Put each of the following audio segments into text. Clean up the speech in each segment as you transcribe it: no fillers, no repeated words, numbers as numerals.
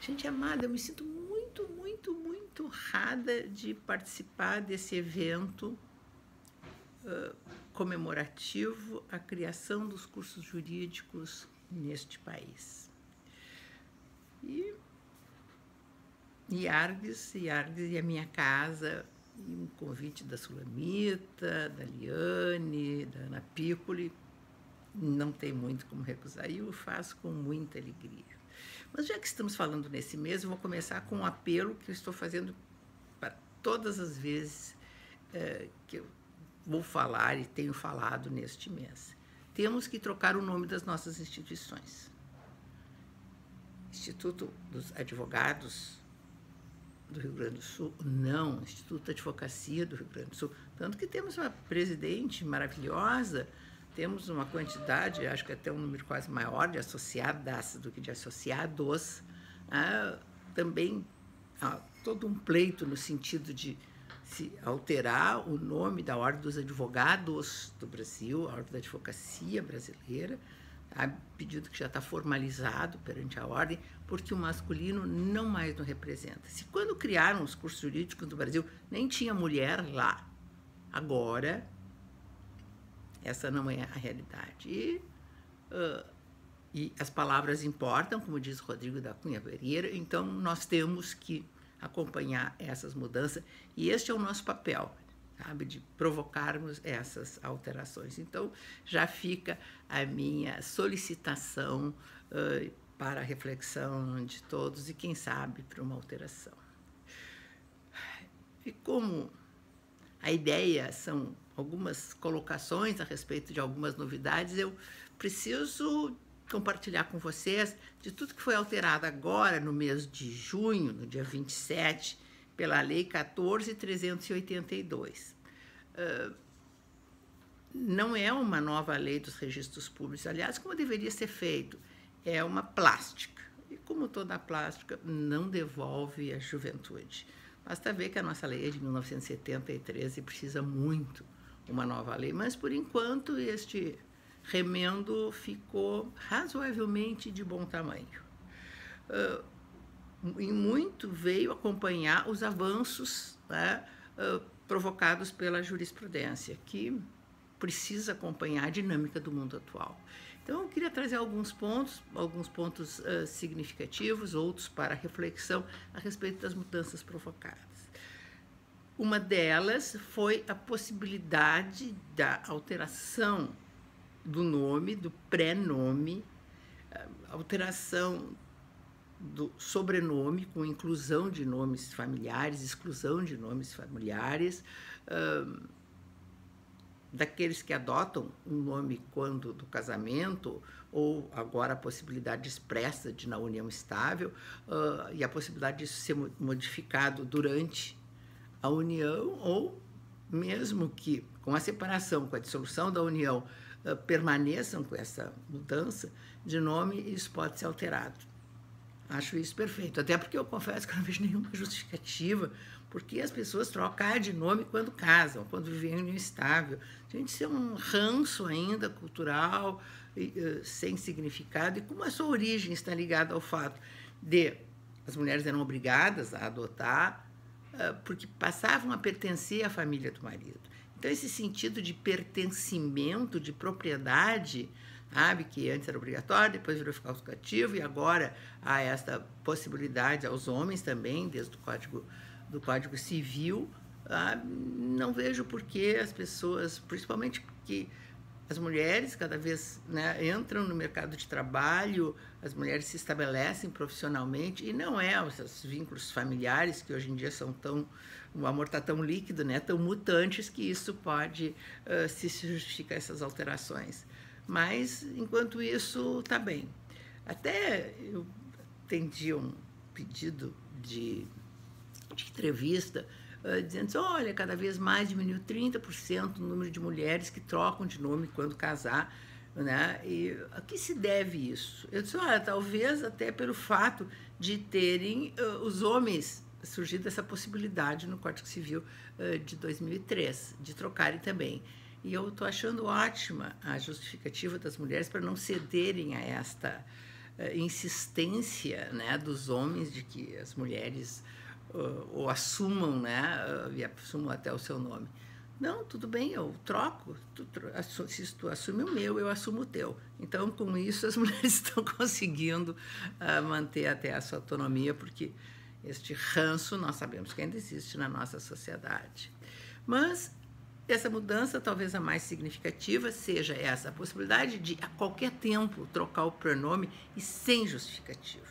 Gente amada, eu me sinto muito, muito, muito honrada de participar desse evento comemorativo à criação dos cursos jurídicos neste país. E Args e a minha casa, e um convite da Sulamita, da Liane, da Ana Piccoli, não tem muito como recusar, e eu faço com muita alegria. Mas já que estamos falando nesse mês, eu vou começar com um apelo que eu estou fazendo para todas as vezes que eu vou falar e tenho falado neste mês. Temos que trocar o nome das nossas instituições. Instituto dos Advogados do Rio Grande do Sul, não, Instituto de Advocacia do Rio Grande do Sul. Tanto que temos uma presidente maravilhosa, temos uma quantidade, acho que até um número quase maior de associadas do que de associados. Também há todo um pleito no sentido de se alterar o nome da Ordem dos Advogados do Brasil, a Ordem da Advocacia Brasileira, pedido que já está formalizado perante a ordem, porque o masculino não mais nos representa. Se quando criaram os cursos jurídicos do Brasil, nem tinha mulher lá, agora essa não é a realidade. E as palavras importam, como diz Rodrigo da Cunha Pereira, então nós temos que acompanhar essas mudanças, e este é o nosso papel, sabe, de provocarmos essas alterações. Então, já fica a minha solicitação para a reflexão de todos e, quem sabe, para uma alteração. E como a ideia são algumas colocações a respeito de algumas novidades, eu preciso compartilhar com vocês de tudo que foi alterado agora no mês de junho, no dia 27, pela Lei 14.382. Não é uma nova lei dos registros públicos, aliás, como deveria ser feito, é uma plástica. E como toda plástica, não devolve a juventude. Basta ver que a nossa lei é de 1973 e precisa muito uma nova lei, mas, por enquanto, este remendo ficou razoavelmente de bom tamanho. E muito veio acompanhar os avanços, né, provocados pela jurisprudência, que precisa acompanhar a dinâmica do mundo atual. Então, eu queria trazer alguns pontos significativos, outros para reflexão a respeito das mudanças provocadas. Uma delas foi a possibilidade da alteração do nome, do pré-nome, alteração do sobrenome, com inclusão de nomes familiares, exclusão de nomes familiares, daqueles que adotam um nome quando do casamento, ou agora a possibilidade expressa de na união estável, e a possibilidade disso ser modificado durante a união, ou mesmo que com a separação, com a dissolução da união, permaneçam com essa mudança de nome, isso pode ser alterado. Acho isso perfeito, até porque eu confesso que eu não vejo nenhuma justificativa porque as pessoas trocam de nome quando casam, quando vivem em união estável. Gente, isso é um ranço ainda cultural, sem significado, e como a sua origem está ligada ao fato de as mulheres eram obrigadas a adotar, porque passavam a pertencer à família do marido. Então, esse sentido de pertencimento, de propriedade, sabe, que antes era obrigatório, depois virou facultativo, e agora há esta possibilidade aos homens também, desde do Código Civil. Não vejo por que as pessoas, principalmente porque as mulheres cada vez, né, entram no mercado de trabalho, as mulheres se estabelecem profissionalmente, e não é os vínculos familiares que hoje em dia são tão, o amor está tão líquido, né, tão mutantes, que isso pode se justificar essas alterações. Mas, enquanto isso, está bem. Até eu atendi um pedido de entrevista, dizendo assim, olha, cada vez mais diminuiu 30% o número de mulheres que trocam de nome quando casar, né? E a que se deve isso? Eu disse, olha, talvez até pelo fato de terem os homens surgido essa possibilidade no Código Civil de 2003, de trocarem também. E eu estou achando ótima a justificativa das mulheres para não cederem a esta insistência, né, dos homens de que as mulheres ou assumam, né, e assumam até o seu nome. Não, tudo bem, eu troco. Se tu assume o meu, eu assumo o teu. Então, com isso, as mulheres estão conseguindo manter até a sua autonomia, porque este ranço nós sabemos que ainda existe na nossa sociedade. Mas essa mudança, talvez a mais significativa, seja essa, a possibilidade de, a qualquer tempo, trocar o pronome e sem justificativa.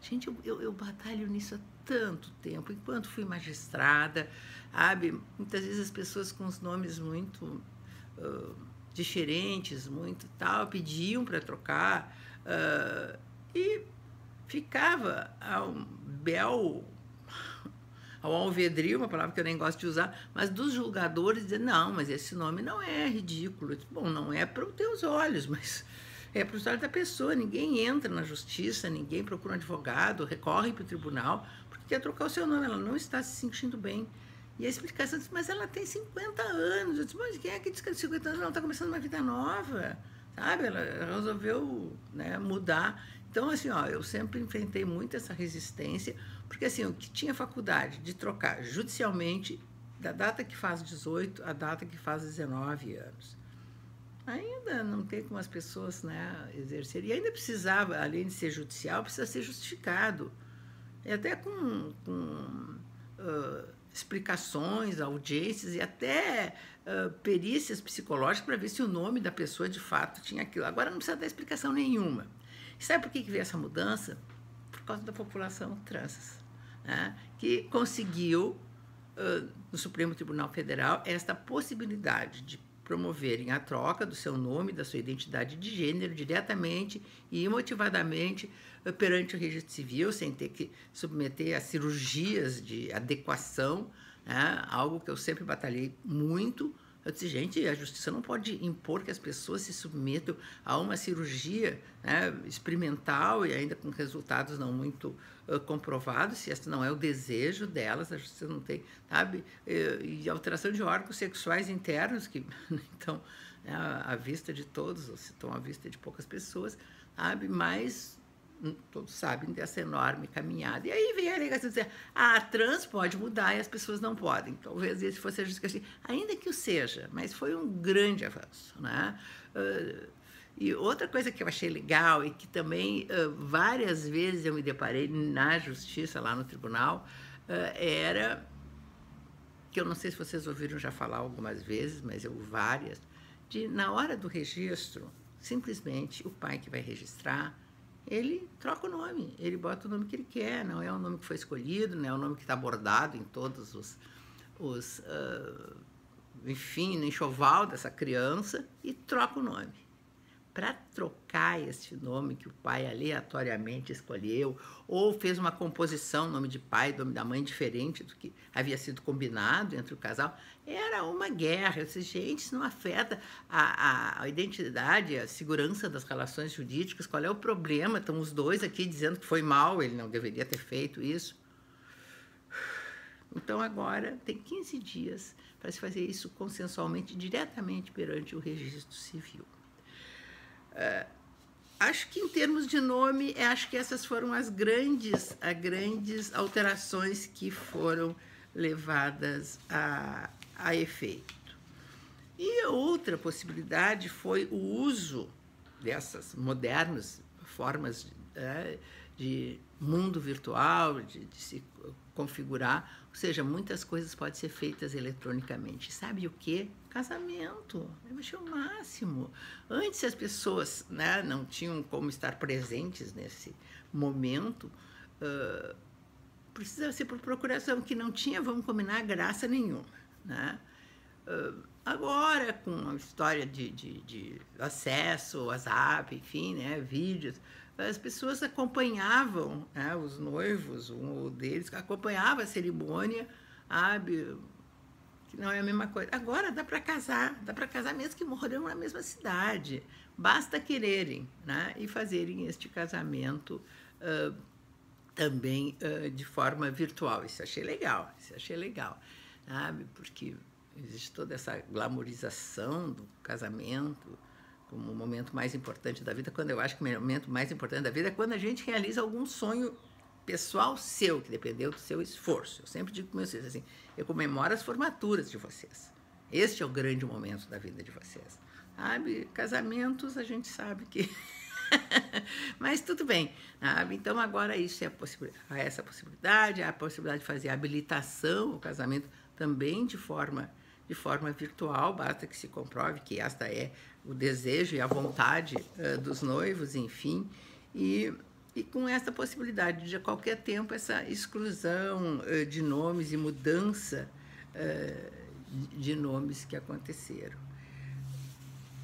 Gente, eu batalho nisso há tanto tempo, enquanto fui magistrada, sabe? Muitas vezes as pessoas com os nomes muito diferentes, muito tal, pediam para trocar e ficava ao alvedrio, uma palavra que eu nem gosto de usar, mas dos julgadores dizer, não, mas esse nome não é ridículo. Bom, não é para os teus olhos, mas é para os olhos da pessoa. Ninguém entra na justiça, ninguém procura um advogado, recorre para o tribunal, porque quer trocar o seu nome, ela não está se sentindo bem. E a explicação disse, mas ela tem 50 anos. Eu disse, mas quem é que diz que tem 50 anos? Ela está começando uma vida nova, sabe? Ela resolveu, né, mudar. Então, assim, eu sempre enfrentei muito essa resistência, porque, assim, o que tinha faculdade de trocar judicialmente da data que faz 18 à data que faz 19 anos. Ainda não tem como as pessoas, né, exercerem. E ainda precisava, além de ser judicial, precisa ser justificado. E até com explicações, audiências e até perícias psicológicas para ver se o nome da pessoa de fato tinha aquilo. Agora não precisa dar explicação nenhuma. E sabe por que veio essa mudança? Por causa da população trans, né? Que conseguiu, no Supremo Tribunal Federal, esta possibilidade de promoverem a troca do seu nome, da sua identidade de gênero, diretamente e imotivadamente perante o registro civil, sem ter que submeter a cirurgias de adequação, né? Algo que eu sempre batalhei muito. Eu disse, gente, a justiça não pode impor que as pessoas se submetam a uma cirurgia, né, experimental e ainda com resultados não muito comprovados, se esse não é o desejo delas, a justiça não tem, sabe? E alteração de órgãos sexuais internos, que então, à vista de todos, ou se estão à vista de poucas pessoas, sabe? Mas todos sabem dessa enorme caminhada. E aí vem a alegação de dizer, a trans pode mudar e as pessoas não podem. Talvez esse fosse a justificativa, ainda que o seja, mas foi um grande avanço, né? E outra coisa que eu achei legal e que também várias vezes eu me deparei na justiça, lá no tribunal, era, que eu não sei se vocês ouviram já falar algumas vezes, mas eu várias, de na hora do registro, simplesmente o pai que vai registrar, ele troca o nome, ele bota o nome que ele quer, não é o nome que foi escolhido, não é o nome que está bordado em todos enfim, no enxoval dessa criança, e troca o nome. Para trocar esse nome que o pai aleatoriamente escolheu, ou fez uma composição, nome de pai, nome da mãe, diferente do que havia sido combinado entre o casal, era uma guerra. Eu disse, gente, isso não afeta a identidade, a segurança das relações jurídicas, qual é o problema? Estão os dois aqui dizendo que foi mal, ele não deveria ter feito isso. Então, agora, tem 15 dias para se fazer isso consensualmente, diretamente perante o registro civil. Acho que, em termos de nome, acho que essas foram as grandes alterações que foram levadas a efeito. E a outra possibilidade foi o uso dessas modernas formas de mundo virtual, de se configurar, ou seja, muitas coisas podem ser feitas eletronicamente. Sabe o quê? Casamento. Eu achei o máximo. Antes as pessoas, né, não tinham como estar presentes nesse momento, precisava ser por procuração, que não tinha, vamos combinar, graça nenhuma, né? Agora, com a história de acesso, WhatsApp, enfim, né, vídeos, as pessoas acompanhavam, né, os noivos, um deles acompanhava a cerimônia, sabe, que não é a mesma coisa. Agora dá para casar mesmo que moram na mesma cidade, basta quererem, né, e fazerem este casamento também de forma virtual. Isso achei legal, sabe, porque existe toda essa glamorização do casamento, como o momento mais importante da vida, quando eu acho que o momento mais importante da vida é quando a gente realiza algum sonho pessoal seu, que dependeu do seu esforço. Eu sempre digo para meus filhos assim, eu comemoro as formaturas de vocês. Este é o grande momento da vida de vocês. Sabe? Casamentos, a gente sabe que... Mas tudo bem. Sabe? Então, agora isso é há essa possibilidade, há a possibilidade de fazer a habilitação, o casamento também de forma virtual, basta que se comprove que esta é o desejo e a vontade dos noivos, enfim, e com essa possibilidade de a qualquer tempo essa exclusão de nomes e mudança de nomes que aconteceram.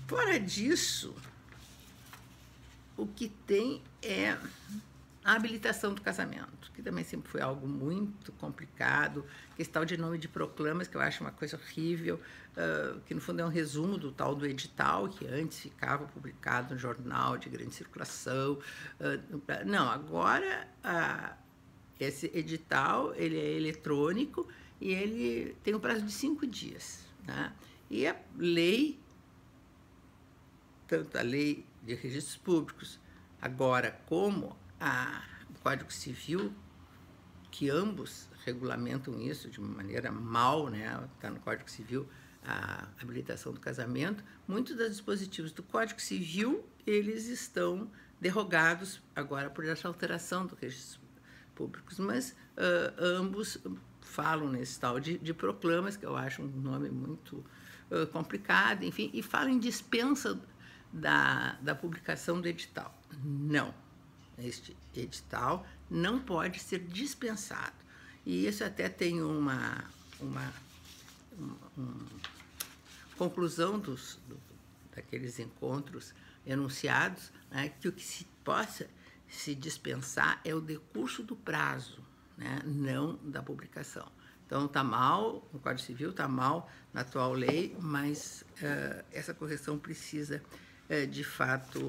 Fora disso, o que tem é a habilitação do casamento, que também sempre foi algo muito complicado, questão de nome de proclamas, que eu acho uma coisa horrível, que no fundo é um resumo do tal do edital, que antes ficava publicado no jornal de grande circulação. Não, agora esse edital ele é eletrônico e ele tem um prazo de 5 dias. Né? E a lei, tanto a lei de registros públicos, agora como o Código Civil, que ambos regulamentam isso de uma maneira mal, né? Está no Código Civil a habilitação do casamento, muitos dos dispositivos do Código Civil, eles estão derrogados agora por essa alteração dos registros públicos, mas ambos falam nesse tal de proclamas, que eu acho um nome muito complicado, enfim, e falam em dispensa da publicação do edital. Não, este edital não pode ser dispensado. E isso até tem uma conclusão daqueles encontros enunciados, né, que o que se possa se dispensar é o decurso do prazo, né, não da publicação. Então, está mal, no Código Civil está mal na atual lei, mas essa correção precisa, de fato,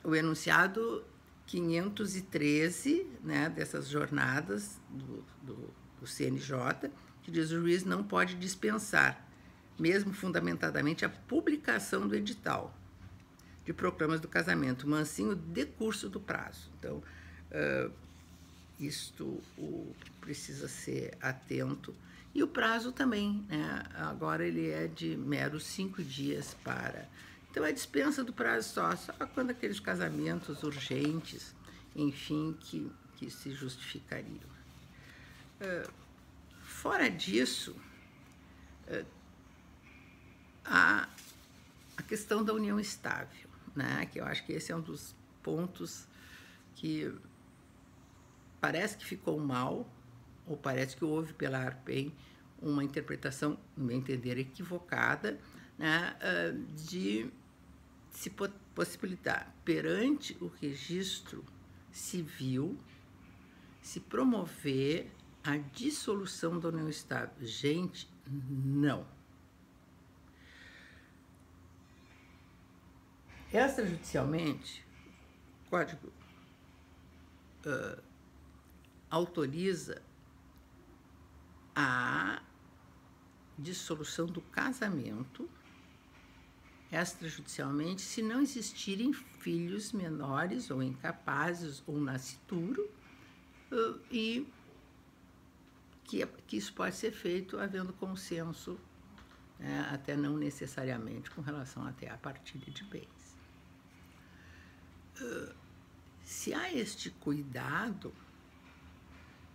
o enunciado 513, né, dessas jornadas do CNJ, que diz que o juiz não pode dispensar, mesmo fundamentadamente, a publicação do edital de proclamas do casamento, mas sim o decurso do prazo. Então, isto precisa ser atento. E o prazo também, né? Agora ele é de meros 5 dias para... Então, a dispensa do prazo só quando aqueles casamentos urgentes, enfim, que se justificariam. Fora disso, a questão da união estável, né? Que eu acho que esse é um dos pontos que parece que ficou mal, ou parece que houve pela ARPEM uma interpretação, no meu entender, equivocada, né, de se possibilitar, perante o registro civil, se promover a dissolução da união estável. Gente, não. Extrajudicialmente, o Código autoriza a dissolução do casamento extrajudicialmente se não existirem filhos menores ou incapazes ou nascituro, e que isso pode ser feito havendo consenso, né, até não necessariamente com relação até à partilha de bens. Se há este cuidado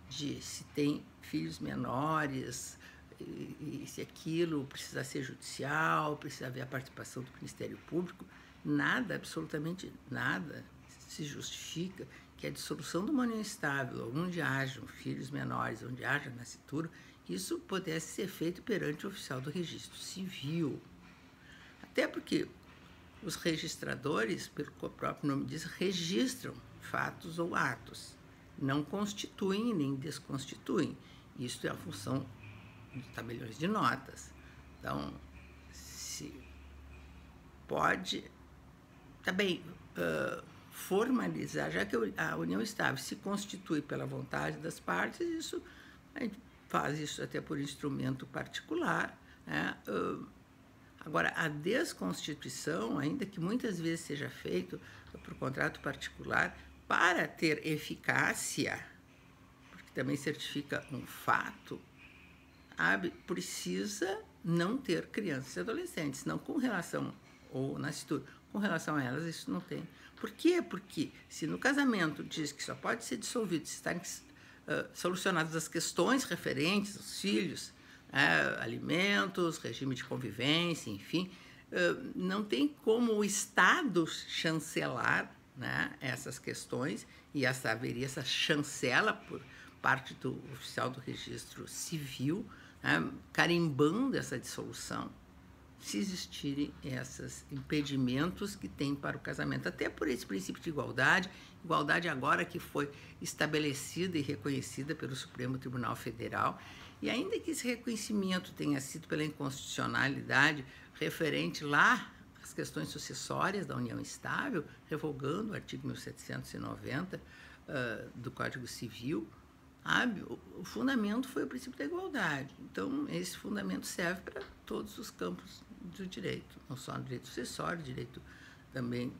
de se tem filhos menores, e se aquilo precisa ser judicial, precisa haver a participação do Ministério Público, nada, absolutamente nada, se justifica que a dissolução de uma união estável, onde hajam filhos menores, onde haja nascituro, isso pudesse ser feito perante o oficial do registro civil. Até porque os registradores, pelo que o próprio nome diz, registram fatos ou atos, não constituem nem desconstituem. Isso é a função dos tabeliões de notas. Então, se pode também formalizar, já que a união estável se constitui pela vontade das partes, isso a gente faz isso até por instrumento particular, né? Agora, a desconstituição, ainda que muitas vezes seja feito por contrato particular, para ter eficácia, porque também certifica um fato, precisa não ter crianças e adolescentes, não com relação, ou nascituro, com relação a elas isso não tem. Por quê? Porque se no casamento diz que só pode ser dissolvido se estarem solucionadas as questões referentes aos filhos, alimentos, regime de convivência, enfim, não tem como o Estado chancelar, né, essas questões, e haveria essa chancela por parte do oficial do registro civil, né, carimbando essa dissolução, se existirem esses impedimentos que tem para o casamento. Até por esse princípio de igualdade agora que foi estabelecida e reconhecida pelo Supremo Tribunal Federal, e ainda que esse reconhecimento tenha sido pela inconstitucionalidade referente lá às questões sucessórias da união estável, revogando o artigo 1790 do Código Civil, o fundamento foi o princípio da igualdade. Então, esse fundamento serve para todos os campos do direito, não só no direito sucessório, direito também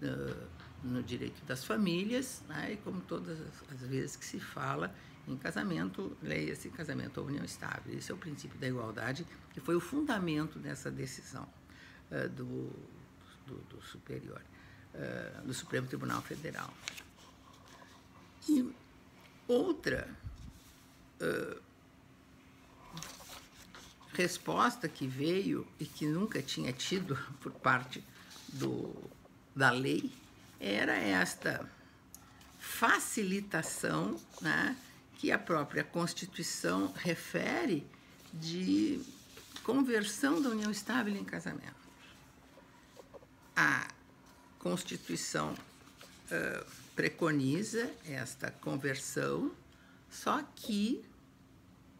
no direito das famílias, né? E como todas as vezes que se fala em casamento, leia-se casamento ou união estável. Esse é o princípio da igualdade, que foi o fundamento dessa decisão do Superior, do Supremo Tribunal Federal. E outra resposta que veio e que nunca tinha tido por parte da lei era esta facilitação, né, que a própria Constituição refere de conversão da união estável em casamento. A Constituição preconiza esta conversão, só que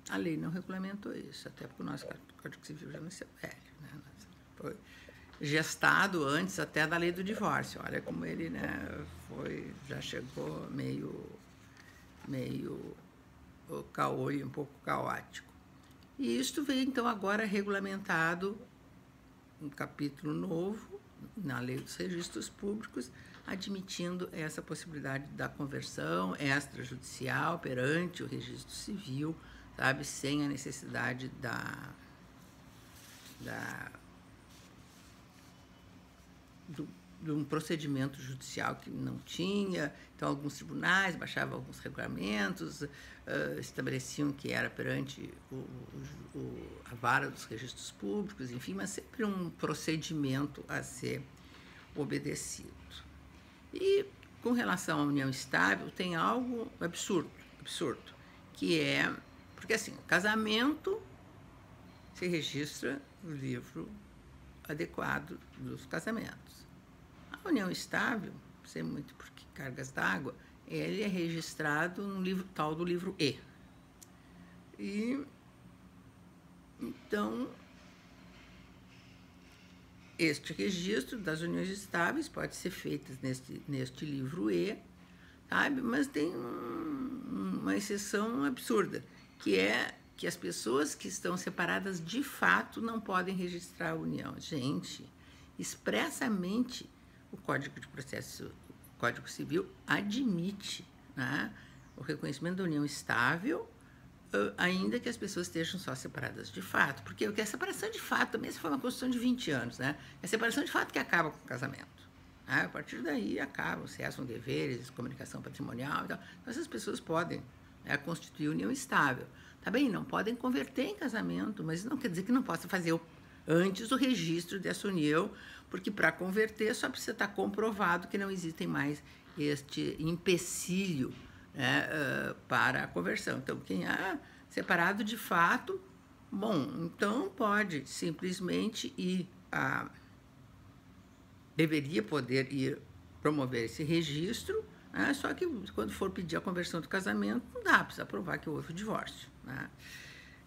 a lei não regulamentou isso, até porque o nosso Código Civil já não é velho, né? Foi gestado antes até da lei do divórcio. Olha como ele, né, já chegou meio caolho, um pouco caótico. E isto veio, então, agora regulamentado, um capítulo novo na Lei dos Registros Públicos, admitindo essa possibilidade da conversão extrajudicial perante o registro civil, sabe, sem a necessidade de um procedimento judicial que não tinha. Então, alguns tribunais baixavam alguns regulamentos, estabeleciam que era perante a vara dos registros públicos, enfim, mas sempre um procedimento a ser obedecido. E, com relação à união estável, tem algo absurdo, que é, porque assim, o casamento se registra no livro adequado dos casamentos. A união estável, não sei muito por que cargas d'água, ele é registrado no livro tal do livro E. E, então, este registro das uniões estáveis pode ser feito neste livro E, sabe? Mas tem uma exceção absurda, que é que as pessoas que estão separadas de fato não podem registrar a união. Gente, expressamente o Código de Processo, o Código Civil admite, né, o reconhecimento da união estável, ainda que as pessoas estejam só separadas de fato. Porque a separação de fato também foi uma construção de 20 anos, né? É a separação de fato que acaba com o casamento. Né? A partir daí acabam, cessam deveres, comunicação patrimonial e tal. Então, essas pessoas podem, né, constituir união estável. Tá bem? Não podem converter em casamento, mas não quer dizer que não possa fazer antes o registro dessa união, porque para converter só precisa estar comprovado que não existem mais este empecilho, né, para a conversão. Então, quem é separado de fato, bom, então pode simplesmente deveria poder ir promover esse registro, né, só que quando for pedir a conversão do casamento, não dá, precisa provar que houve o divórcio. Né?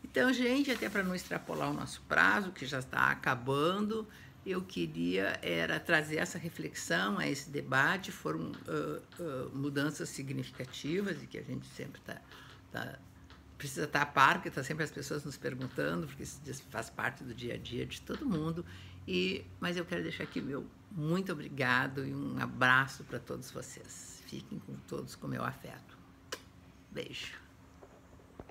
Então, gente, até para não extrapolar o nosso prazo, que já está acabando, eu queria trazer essa reflexão, esse debate. Foram mudanças significativas e que a gente sempre precisa estar a par, porque está sempre as pessoas nos perguntando, porque isso faz parte do dia a dia de todo mundo. Mas eu quero deixar aqui meu muito obrigado e um abraço para todos vocês. Fiquem com todos com meu afeto. Beijo.